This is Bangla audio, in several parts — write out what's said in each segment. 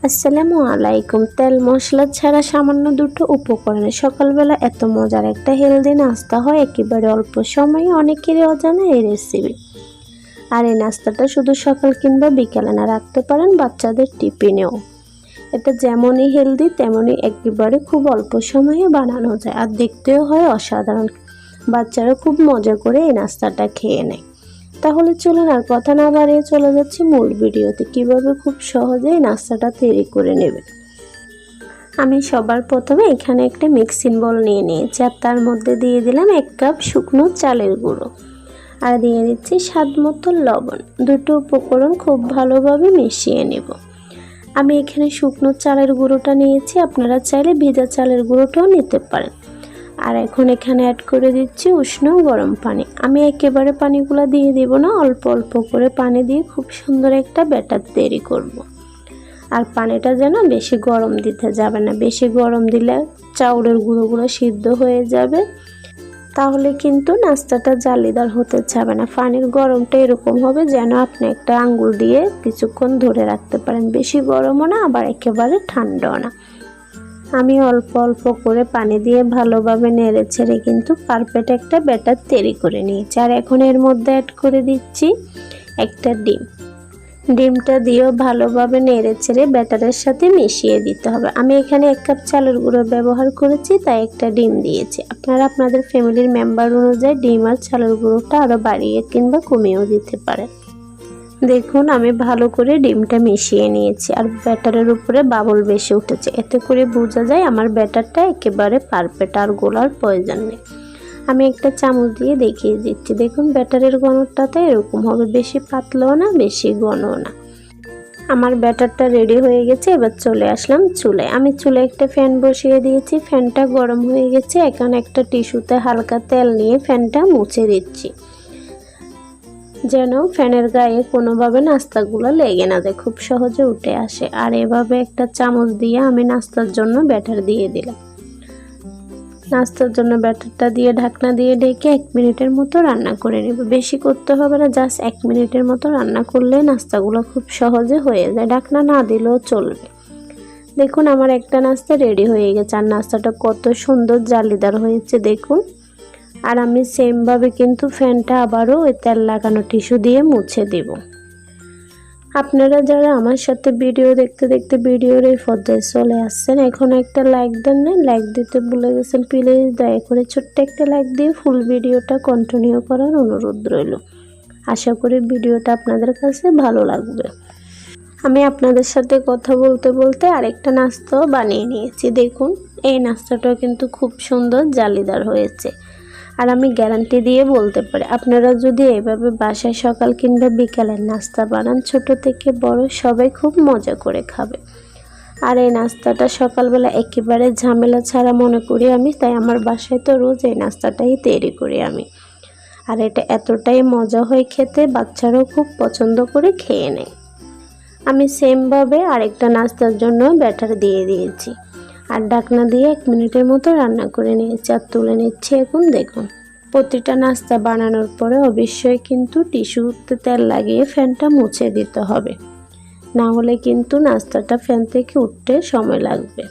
আসসালামু আলাইকুম। তেল মশলা ছাড়া সামান্য দুটো উপকরণে সকালবেলা এত মজার একটা হেলদি নাস্তা হয় একেবারে অল্প সময়ে। অনেকেরই অজানা এই রেসিপি। আর এই নাস্তাটা শুধু সকাল কিংবা বিকেলে না, রাখতে পারেন বাচ্চাদের টিফিনেও। এটা যেমনই হেলদি তেমনই একেবারে খুব অল্প সময়ে বানানো যায়, আর দেখতেও হয় অসাধারণ। বাচ্চারা খুব মজা করে এই নাস্তাটা খেয়ে নেয়। তাহলে চলুন আর কথা না বাড়িয়ে চলে যাচ্ছি মূল ভিডিওতে, কিভাবে খুব সহজেই নাস্তাটা তৈরি করে নেবেন। আমি সবার প্রথমে এখানে একটা মিক্সিং বোল নিয়ে নিয়েছি, আর তার মধ্যে দিয়ে দিলাম 1 কাপ শুকনো চালের গুঁড়ো, আর দিয়ে দিচ্ছি স্বাদ মতো লবণ। দুটো উপকরণ খুব ভালোভাবে মিশিয়ে নেব। আমি এখানে শুকনো চালের গুঁড়োটা নিয়েছি, আপনারা চাইলে ভেজা চালের গুঁড়োটাও নিতে পারেন। আর এখন এখানে অ্যাড করে দিচ্ছি উষ্ণ গরম পানি। আমি একেবারে পানিগুলো দিয়ে দিব না, অল্প অল্প করে পানি দিয়ে খুব সুন্দর একটা ব্যাটার তৈরি করব। আর পানিটা যেন বেশি গরম দিতে যাবে না, বেশি গরম দিলে চাউলের গুঁড়োগুলো সিদ্ধ হয়ে যাবে, তাহলে কিন্তু নাস্তাটা জালিদার হতে যাবে না। পানির গরমটা এরকম হবে যেন আপনি একটা আঙ্গুল দিয়ে কিছুক্ষণ ধরে রাখতে পারেন, বেশি গরমও না আবার একেবারে ঠান্ডাও না। আমি অল্প অল্প করে পানি দিয়ে ভালোভাবে নেড়ে ছেড়ে কিন্তু পারফেক্ট একটা ব্যাটার তৈরি করে নিয়েছি। আর এখন এর মধ্যে অ্যাড করে দিচ্ছি একটা ডিম। ডিমটা দিয়েও ভালোভাবে নেড়ে ছেড়ে ব্যাটারের সাথে মিশিয়ে দিতে হবে। আমি এখানে 1 কাপ চালের গুঁড়ো ব্যবহার করেছি, তাই একটা ডিম দিয়েছি। আপনারা আপনাদের ফ্যামিলির মেম্বার অনুযায়ী ডিম আর চালের গুঁড়োটা আরও বাড়িয়ে কিংবা কমিয়েও দিতে পারেন। দেখুন আমি ভালো করে ডিমটা মিশিয়ে নিয়েছি, আর ব্যাটারের উপরে বাবল বেশি উঠেছে, এতে করে বোঝা যায় আমার ব্যাটারটা একেবারে পারফেক্ট, আর গোলার প্রয়োজন নেই। আমি একটা চামচ দিয়ে দেখিয়ে দিচ্ছি। দেখুন ব্যাটারের ঘনত্বটা এরকম হবে, বেশি পাতলাও না বেশি ঘনও না। আমার ব্যাটারটা রেডি হয়ে গেছে। এবার চলে আসলাম চুলায়। আমি চুলায় একটা ফ্যান বসিয়ে দিয়েছি, ফ্যানটা গরম হয়ে গেছে। এখন একটা টিস্যুতে হালকা তেল নিয়ে ফ্যানটা মুছে দিচ্ছি, যেন ফ্যানের গায়ে কোনোভাবে নাস্তাগুলো লেগে না যায়, খুব সহজে উঠে আসে। আর এভাবে একটা চামচ দিয়ে আমি নাস্তার জন্য ব্যাটার দিয়ে দিলাম। নাস্তার জন্য ব্যাটারটা দিয়ে ঢাকনা দিয়ে ঢেকে 1 মিনিটের মতো রান্না করে নেব। বেশি করতে হবে না, জাস্ট 1 মিনিটের মতো রান্না করলে নাস্তাগুলো খুব সহজে হয়ে যায়, ঢাকনা না দিলেও চলবে। দেখুন আমার একটা নাস্তা রেডি হয়ে গেছে, আর নাস্তাটা কত সুন্দর জালিদার হয়েছে দেখুন। আর আমি সেমভাবে কিন্তু ফ্যানটা আবারও ওই তেল লাগানো টিস্যু দিয়ে মুছে দেব। আপনারা যারা আমার সাথে ভিডিও দেখতে দেখতে ভিডিওর এই পর্যায়ে চলে আসছেন, এখন একটা লাইক দেন না, লাইক দিতে ভুলে গেছেন, প্লিজ দয়া করে ছোট্ট একটা লাইক দিয়ে ফুল ভিডিওটা কন্টিনিউ করার অনুরোধ রইল। আশা করি ভিডিওটা আপনাদের কাছে ভালো লাগবে। আমি আপনাদের সাথে কথা বলতে বলতে আরেকটা নাস্তাও বানিয়ে নিয়েছি। দেখুন এই নাস্তাটাও কিন্তু খুব সুন্দর জালিদার হয়েছে, আর আমি গ্যারান্টি দিয়ে বলতে পারি আপনারা যদি এইভাবে বাসায় সকাল কিংবা বিকালের নাস্তা বানান, ছোট থেকে বড় সবাই খুব মজা করে খাবে। আর এই নাস্তাটা সকালবেলা একেবারে ঝামেলা ছাড়া মনে করি আমি, তাই আমার বাসায় তো রোজ এই নাস্তাটাই তৈরি করি আমি। আর এটা এতটাই মজা হয় খেতে, বাচ্চারাও খুব পছন্দ করে খেয়ে নেয়। আমি সেমভাবে আরেকটা নাস্তার জন্য ব্যাটার দিয়ে দিয়েছি, আর ঢাকনা দিয়ে 1 মিনিটের মতো রান্না করে নিয়েছি, আর তুলে নিচ্ছি। এখন দেখুন প্রতিটা নাস্তা বানানোর পরে অবশ্যই কিন্তু টিস্যুতে তেল লাগিয়ে ফ্যানটা মুছে দিতে হবে, না হলে কিন্তু নাস্তাটা ফ্যান থেকে উঠতে সময় লাগবে।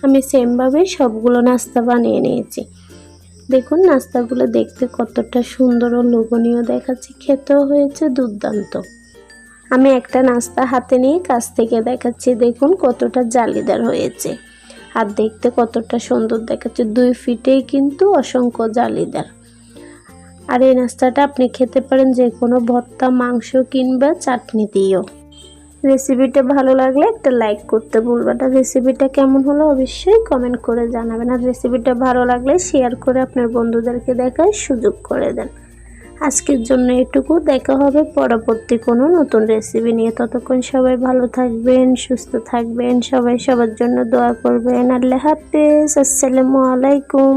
আমি সেমভাবে সবগুলো নাস্তা বানিয়ে নিয়েছি। দেখুন নাস্তাগুলো দেখতে কতটা সুন্দর ও লোভনীয় দেখাচ্ছে, খেতেও হয়েছে দুর্দান্ত। আমি একটা নাস্তা হাতে নিয়ে কাছ থেকে দেখাচ্ছি, দেখুন কতটা জালিদার হয়েছে, আর দেখতে কতটা সুন্দর দেখাচ্ছে। 2 ফিটেই কিন্তু অসংখ্য জালিদার। আর এই নাস্তাটা আপনি খেতে পারেন যে কোনো ভর্তা, মাংস কিংবা চাটনি দিয়েও। রেসিপিটা ভালো লাগলে একটা লাইক করতে ভুলবেন না। রেসিপিটা কেমন হলো অবশ্যই কমেন্ট করে জানাবেন, আর রেসিপিটা ভালো লাগলে শেয়ার করে আপনার বন্ধুদেরকে দেখার সুযোগ করে দেন। আজকের জন্য এটুকু, দেখা হবে পরবর্তী কোনো নতুন রেসিপি নিয়ে। ততক্ষণ সবাই ভালো থাকবেন, সুস্থ থাকবেন, সবাই সবার জন্য দোয়া করবেন। আল্লাহ হাফেজ, আসসালামু আলাইকুম।